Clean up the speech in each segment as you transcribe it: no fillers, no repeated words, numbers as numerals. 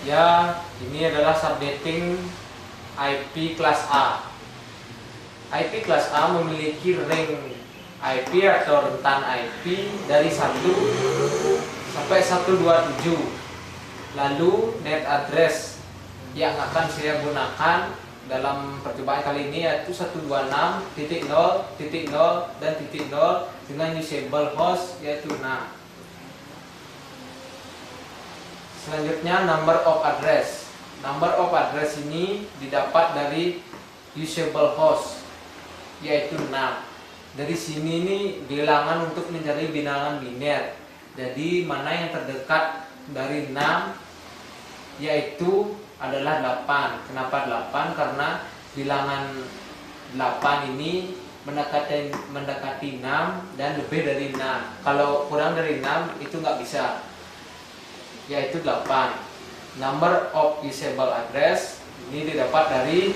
Ya, ini adalah subnetting IP kelas A. IP kelas A memiliki ring IP atau rentan IP dari 1 sampai 127. Lalu net address yang akan saya gunakan dalam percobaan kali ini yaitu 126.0.0 dan .0 dengan usable host yaitu 6. Selanjutnya number of address. Number of address ini didapat dari usable host yaitu 6. Dari sini nih bilangan untuk mencari bilangan biner. Jadi mana yang terdekat dari 6 yaitu adalah 8. Kenapa 8? Karena bilangan 8 ini mendekati 6 dan lebih dari 6. Kalau kurang dari 6 itu nggak bisa, yaitu 8. Number of usable address ini didapat dari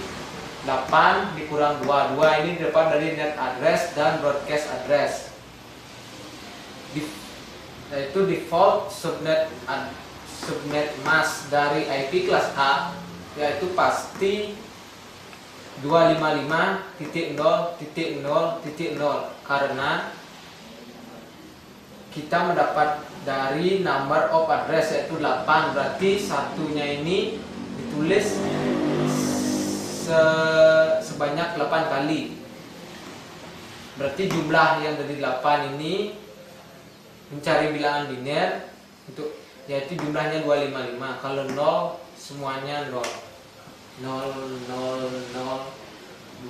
8 dikurang 2. 2 ini didapat dari net address dan broadcast address. Yaitu default subnet mask dari IP kelas A yaitu pasti 255.0.0.0 karena kita mendapat dari number of address yaitu 8, berarti satunya ini ditulis sebanyak 8 kali. Berarti jumlah yang dari 8 ini mencari bilangan biner untuk yaitu jumlahnya 255. Kalau 0 semuanya 0. 0 0 0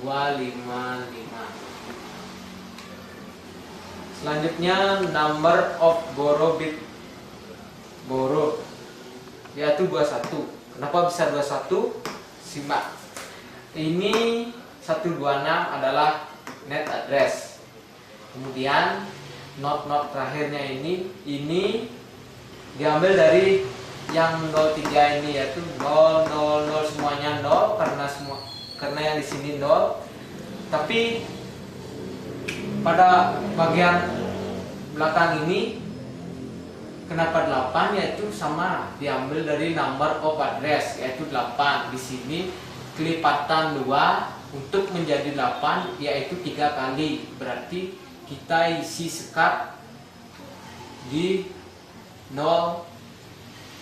255. Selanjutnya number of borrow bit borrow yaitu 21. Kenapa bisa 21? Simak. Ini 126 adalah net address. Kemudian not terakhirnya ini diambil dari yang 03 ini yaitu 0 0 0 semuanya 0 karena yang di sini 0. Tapi pada bagian belakang ini kenapa 8 yaitu sama diambil dari number of address yaitu 8. Di sini kelipatan 2 untuk menjadi 8 yaitu 3 kali. Berarti kita isi sekat di 0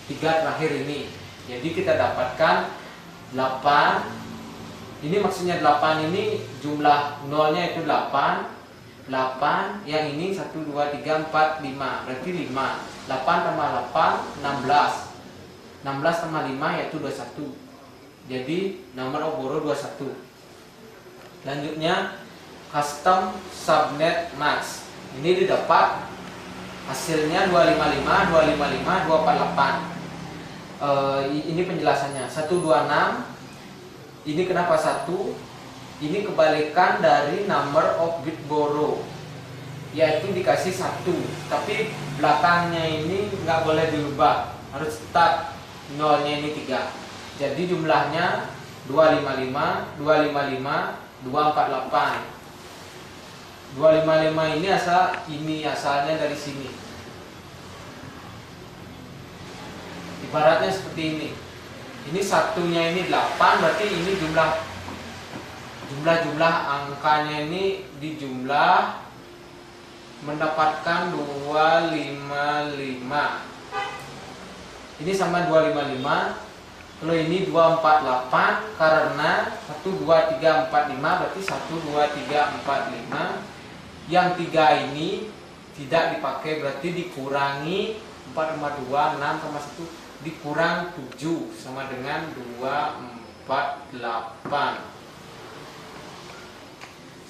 3 terakhir ini. Jadi kita dapatkan 8. Ini maksudnya 8 ini jumlah nolnya itu 8. 8 yang ini 1 2 3 4 5 berarti 5. 8 tambah 8 16. 16 tambah 5 yaitu 21. Jadi number of borrow 21. Selanjutnya custom subnet mask. Ini didapat hasilnya 255 255 248. Ini penjelasannya 126. Ini kenapa 1? Ini kebalikan dari number of bit borrow yaitu dikasih 1, tapi belakangnya ini nggak boleh diubah, harus tetap nolnya ini 3. Jadi jumlahnya 255 255 248. 255 ini asalnya dari sini. Ibaratnya seperti ini. Ini satunya ini 8, berarti ini jumlah angkanya ini dijumlah mendapatkan 255. Ini sama 255. Kalau ini 248 karena 1 2 3 4 5 berarti 1 2 3 4 5. Yang 3 ini tidak dipakai berarti dikurangi 4 sama 2 6 sama 1 dikurang 7 sama dengan 248.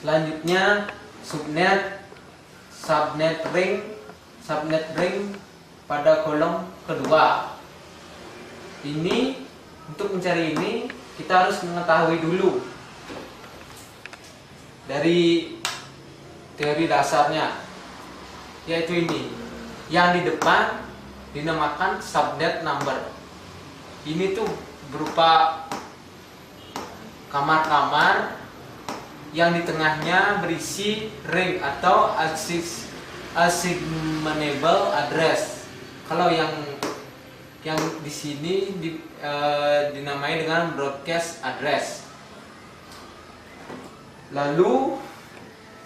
Selanjutnya subnet ring pada kolom kedua. Ini untuk mencari ini kita harus mengetahui dulu dari teori dasarnya, yaitu ini yang di depan dinamakan subnet number. Ini tuh berupa kamar-kamar yang di tengahnya berisi ring atau assignable address. Kalau yang yang di sini dinamai dengan broadcast address. Lalu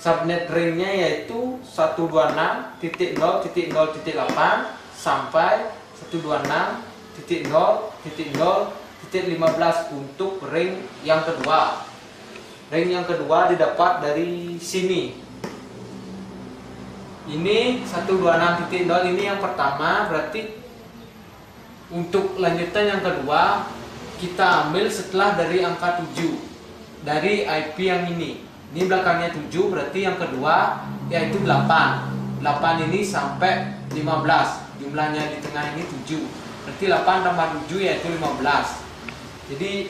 subnet ringnya yaitu 126.0.0.8 sampai 126.0.0.15 untuk ring yang kedua. Ring yang kedua didapat dari sini. Ini 126.0 ini yang pertama, berarti untuk lanjutan yang kedua kita ambil setelah dari angka 7 dari IP yang ini. Ini belakangnya 7, berarti yang kedua yaitu 8. 8 ini sampai 15. Jumlahnya di tengah ini 7. Berarti 8 tambah 7 yaitu 15. Jadi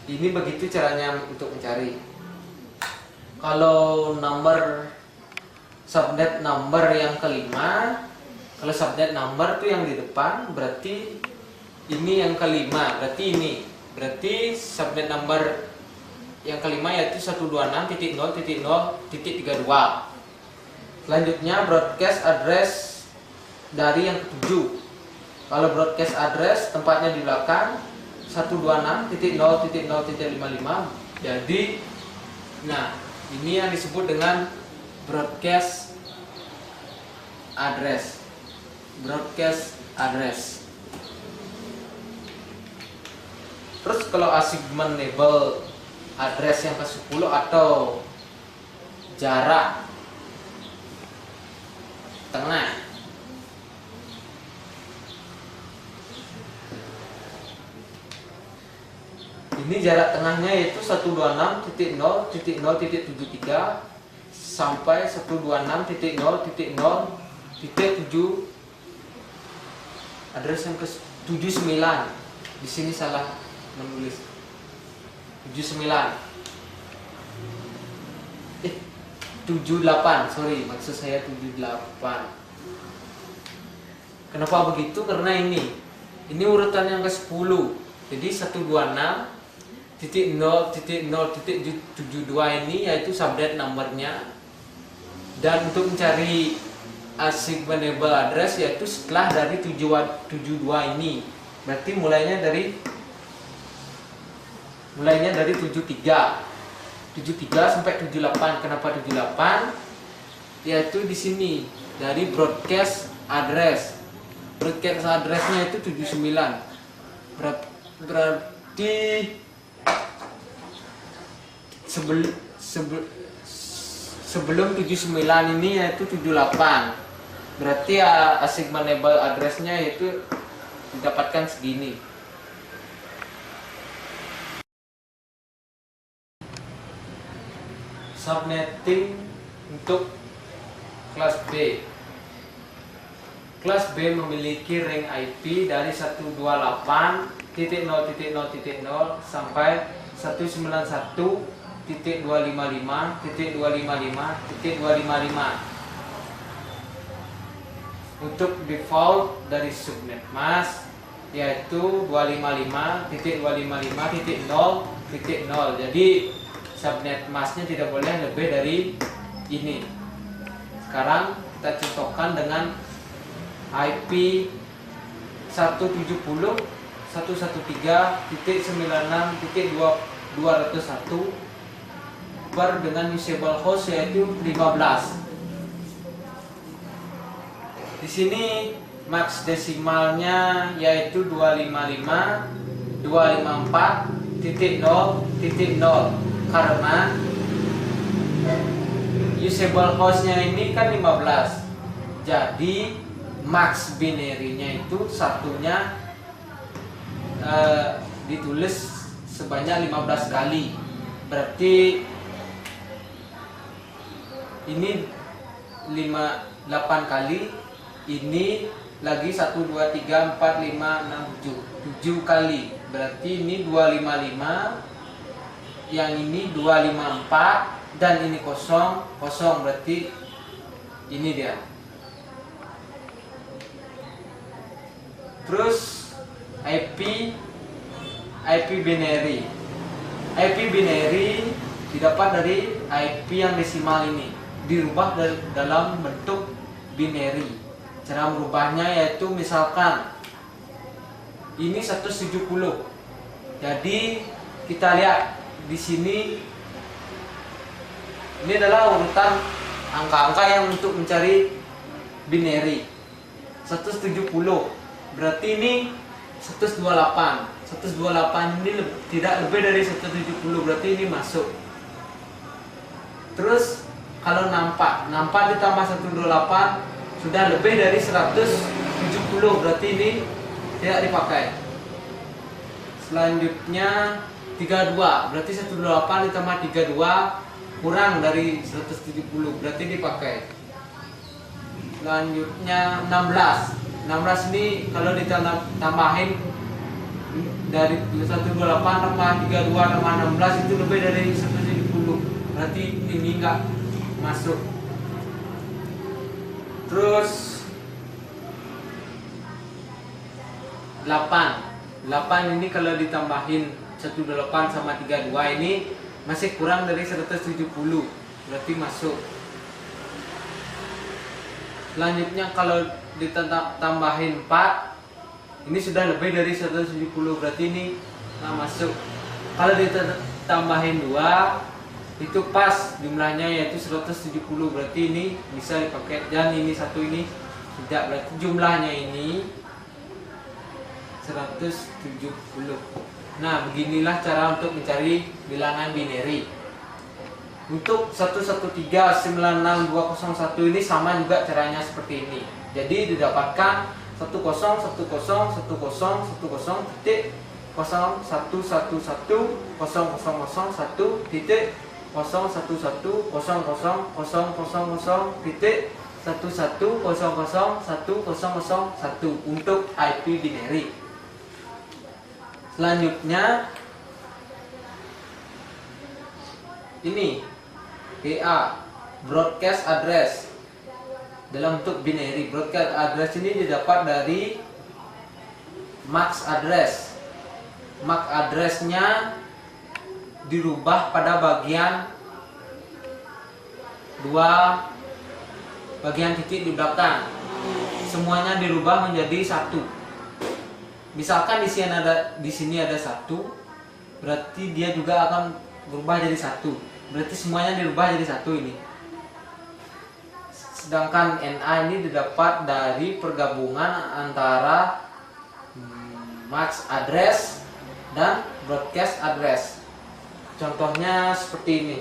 ini begitu caranya untuk mencari. Kalau subnet number yang kelima, kalau subnet number itu yang di depan, berarti ini yang kelima, berarti ini. Berarti subnet number yang kelima yaitu 126.0.0.32. Selanjutnya broadcast address dari yang ke-7. Kalau broadcast address tempatnya di belakang 126.0.0.55. Jadi nah, ini yang disebut dengan broadcast address. Broadcast address. Terus kalau assignable address yang ke-10 atau jarak tengah. Ini jarak tengahnya yaitu 126.0.0.73 sampai 126.0.0.7. Address yang ke-79. Di sini salah menulis. 79. 78, sorry, maksud saya 78. Kenapa begitu? Karena ini urutan yang ke-10. Jadi 126.0.0.72 ini yaitu subnet numbernya. Dan untuk mencari assignable address yaitu setelah dari 72 ini. Berarti mulainya dari 73 sampai 78. Kenapa 78? Yaitu di sini dari broadcast address. Broadcast addressnya itu 79. Berarti sebelum 79 ini yaitu 78. Berarti assignable addressnya yaitu didapatkan segini. Subnetting untuk kelas B. Kelas B memiliki ring IP dari 128.0.0.0 sampai 191.255.255.255. Untuk default dari subnet mask yaitu 255.255.0.0. Jadi subnet masknya tidak boleh lebih dari ini. Sekarang kita contohkan dengan IP 170.113.96.201 dengan usable host yaitu 15. Di sini max desimalnya yaitu 255.254.0.0 karena usable hostnya ini kan 15. Jadi max binary-nya itu satunya ditulis sebanyak 15 kali. Berarti ini 8 kali, ini lagi 1 2 3 4 5 6 7 kali. Berarti ini 255, yang ini 254 dan ini kosong. Berarti ini dia. Terus IP binary. IP binary didapat dari IP yang desimal ini, dirubah dalam bentuk binary. Cara merubahnya yaitu misalkan ini 170. Jadi kita lihat di sini, ini adalah urutan angka-angka yang untuk mencari binary. 170 berarti ini 128. 128 ini tidak lebih dari 170, berarti ini masuk. Terus kalau nampak ditambah 128 sudah lebih dari 170, berarti ini tidak dipakai. Selanjutnya 32, berarti 128 ditambah 32 kurang dari 170, berarti dipakai. Selanjutnya 16 ini kalau ditambahin dari 128 tambah 32 tambah 16 itu lebih dari 170, berarti ini enggak masuk. Terus 8 ini kalau ditambahin 128 sama 32 ini masih kurang dari 170, berarti masuk. Selanjutnya kalau ditambahin 4 ini sudah lebih dari 170, berarti ini nggak masuk. Kalau ditambahin 2 itu pas jumlahnya, yaitu 170, berarti ini bisa dipakai. Dan ini satu ini tidak, berarti jumlahnya ini 170. Nah, beginilah cara untuk mencari bilangan binary. Untuk 113960201 ini sama juga caranya seperti ini. Jadi didapatkan 10.0.101.0.000.0.000.0.000.1 untuk IP binary. Selanjutnya ini BA, broadcast address dalam bentuk binary. Broadcast address ini didapat dari MAC address. MAC addressnya dirubah pada bagian bagian titik di belakang. Semuanya dirubah menjadi 1. Misalkan di sini ada 1, berarti dia juga akan berubah jadi 1. Berarti semuanya dirubah jadi 1 ini. Sedangkan NA ini didapat dari pergabungan antara MAC address dan broadcast address. Contohnya seperti ini.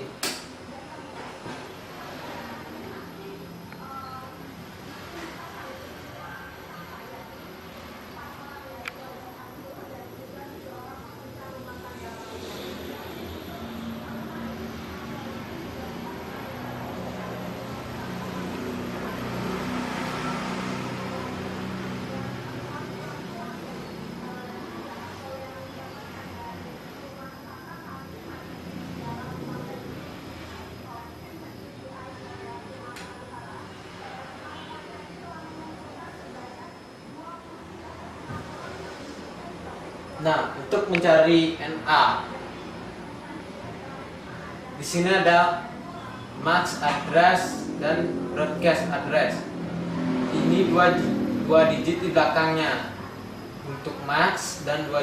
Nah, untuk mencari NA, di sini ada MAC address dan broadcast address. Ini dua digit di belakangnya untuk MAC dan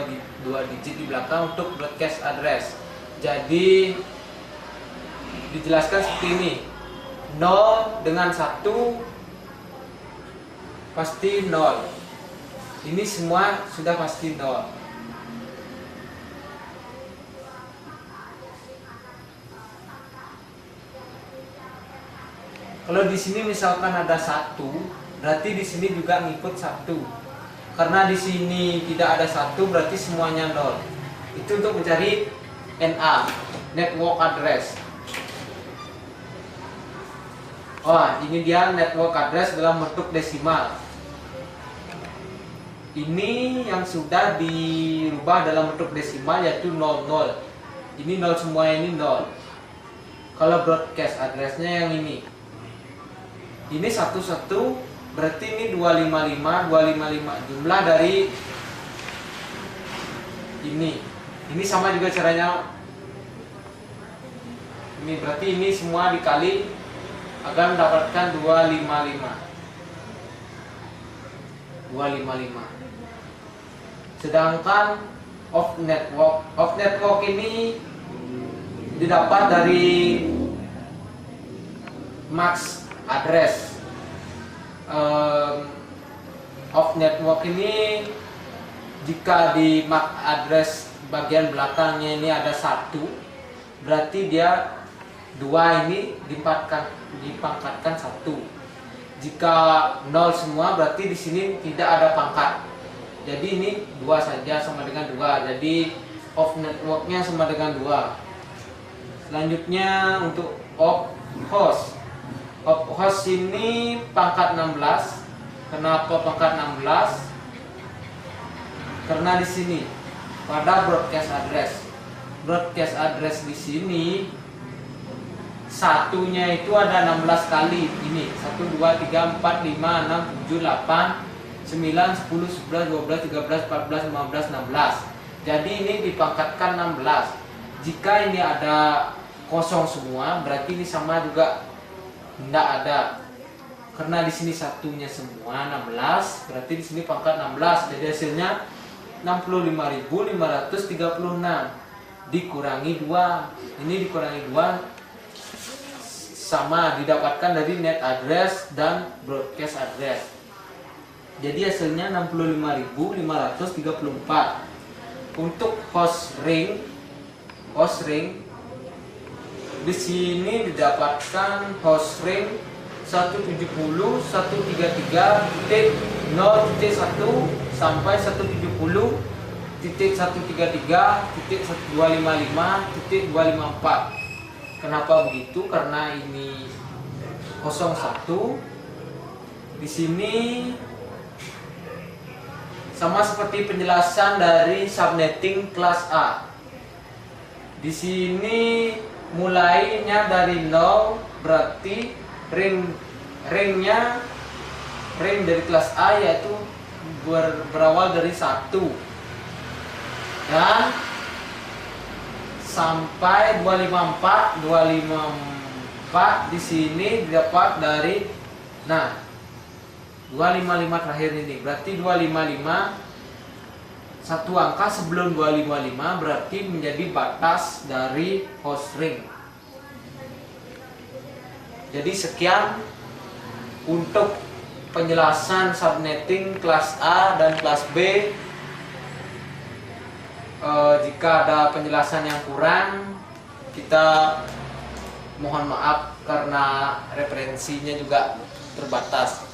dua digit di belakang untuk broadcast address. Jadi dijelaskan seperti ini. 0 dengan 1 pasti 0. Ini semua sudah pasti 0. Kalau di sini misalkan ada 1, berarti di sini juga ngikut 1. Karena di sini tidak ada 1, berarti semuanya 0. Itu untuk mencari NA, network address. Wah, ini dia network address dalam bentuk desimal. Ini yang sudah dirubah dalam bentuk desimal, yaitu 00. Ini 0 semua, ini 0. Kalau broadcast addressnya yang ini 11, berarti ini 255 jumlah dari ini sama juga caranya. Ini berarti ini semua dikali agar mendapatkan 255. Sedangkan off network ini didapat dari MAC address. Off network ini jika di MAC address bagian belakangnya ini ada 1, berarti dia 2 ini dipangkatkan 1. Jika 0 semua berarti di sini tidak ada pangkat. Jadi ini 2 saja sama dengan 2. Jadi off networknya sama dengan 2. Selanjutnya untuk off host. Off host ini pangkat 16. Kenapa pangkat 16? Karena di sini pada broadcast address di sini satunya itu ada 16 kali. Ini 1 2 3 4 5 6 7 8 9 10 11 12 13 14 15 16. Jadi ini dipangkatkan 16. Jika ini ada kosong semua berarti ini sama juga tidak ada. Karena di sini satunya semua 16, berarti di sini pangkat 16. Jadi hasilnya 65.536 dikurangi 2. Ini dikurangi 2 sama didapatkan dari net address dan broadcast address. Jadi hasilnya 65.534. Untuk host ring di sini didapatkan host ring 170.133.0.1 sampai 170.133.255.254. Kenapa begitu? Karena ini 01. Di sini sama seperti penjelasan dari subnetting kelas A. Di sini mulainya dari 0, berarti ring dari kelas A yaitu berawal dari 1 dan sampai 254 di sini didapat dari 255 terakhir ini. Berarti 255 satu angka sebelum 255 berarti menjadi batas dari host ring. Jadi sekian untuk penjelasan subnetting kelas A dan kelas B. Jika ada penjelasan yang kurang, kita mohon maaf karena referensinya juga terbatas.